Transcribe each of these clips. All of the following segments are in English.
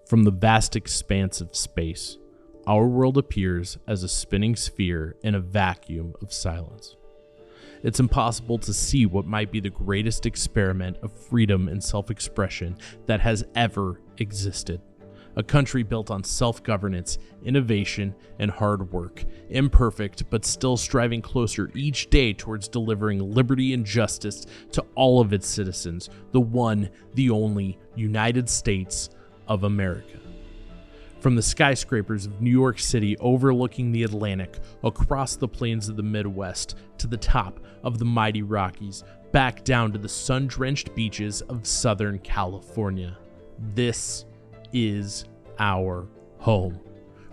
From the vast expanse of space, our world appears as a spinning sphere in a vacuum of silence. It's impossible to see what might be the greatest experiment of freedom and self-expression that has ever existed. A country built on self-governance, innovation, and hard work, imperfect but still striving closer each day towards delivering liberty and justice to all of its citizens, the one, the only United States of America. From the skyscrapers of New York City overlooking the Atlantic, across the plains of the Midwest, to the top of the mighty Rockies, back down to the sun-drenched beaches of Southern California. This is our home,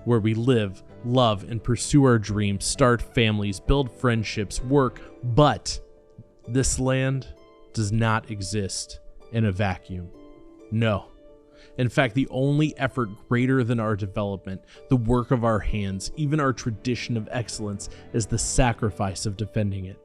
where we live, love, and pursue our dreams, start families, build friendships, work, but this land does not exist in a vacuum. No. In fact, the only effort greater than our development, the work of our hands, even our tradition of excellence, is the sacrifice of defending it.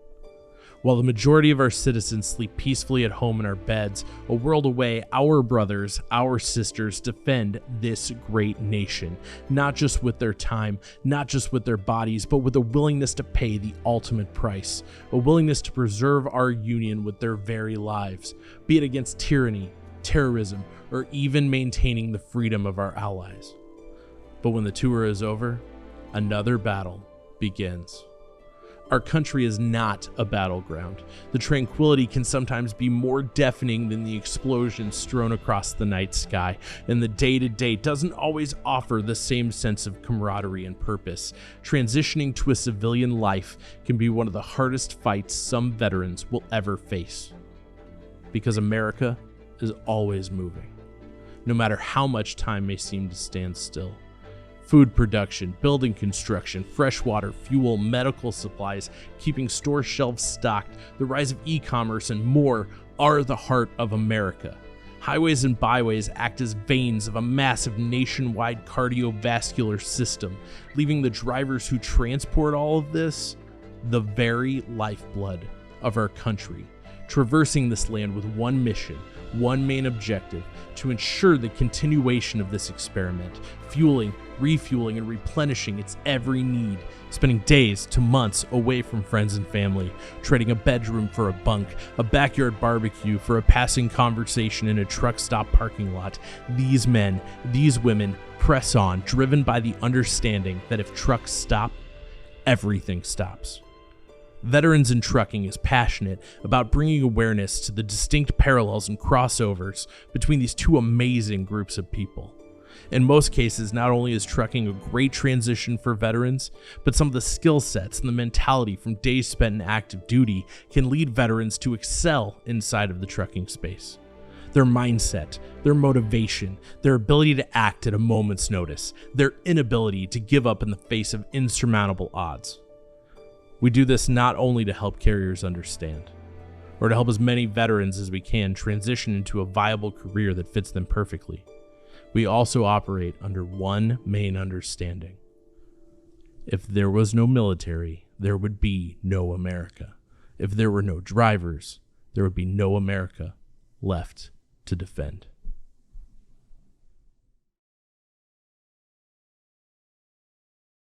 While the majority of our citizens sleep peacefully at home in our beds, a world away, our brothers, our sisters defend this great nation, not just with their time, not just with their bodies, but with a willingness to pay the ultimate price, a willingness to preserve our union with their very lives, be it against tyranny, terrorism, or even maintaining the freedom of our allies. But when the tour is over, another battle begins. Our country is not a battleground. The tranquility can sometimes be more deafening than the explosions strewn across the night sky, and the day-to-day doesn't always offer the same sense of camaraderie and purpose. Transitioning to a civilian life can be one of the hardest fights some veterans will ever face. Because America is always moving, no matter how much time may seem to stand still. Food production, building construction, freshwater, fuel, medical supplies, keeping store shelves stocked, the rise of e-commerce, and more are the heart of America. Highways and byways act as veins of a massive nationwide cardiovascular system, leaving the drivers who transport all of this the very lifeblood of our country, traversing this land with one mission, one main objective: to ensure the continuation of this experiment, fueling, refueling, and replenishing its every need, spending days to months away from friends and family, trading a bedroom for a bunk, a backyard barbecue for a passing conversation in a truck stop parking lot. These men, these women press on, driven by the understanding that if trucks stop, everything stops. Veterans in Trucking is passionate about bringing awareness to the distinct parallels and crossovers between these two amazing groups of people. In most cases, not only is trucking a great transition for veterans, but some of the skill sets and the mentality from days spent in active duty can lead veterans to excel inside of the trucking space. Their mindset, their motivation, their ability to act at a moment's notice, their inability to give up in the face of insurmountable odds. We do this not only to help carriers understand, or to help as many veterans as we can transition into a viable career that fits them perfectly. We also operate under one main understanding. If there was no military, there would be no America. If there were no drivers, there would be no America left to defend.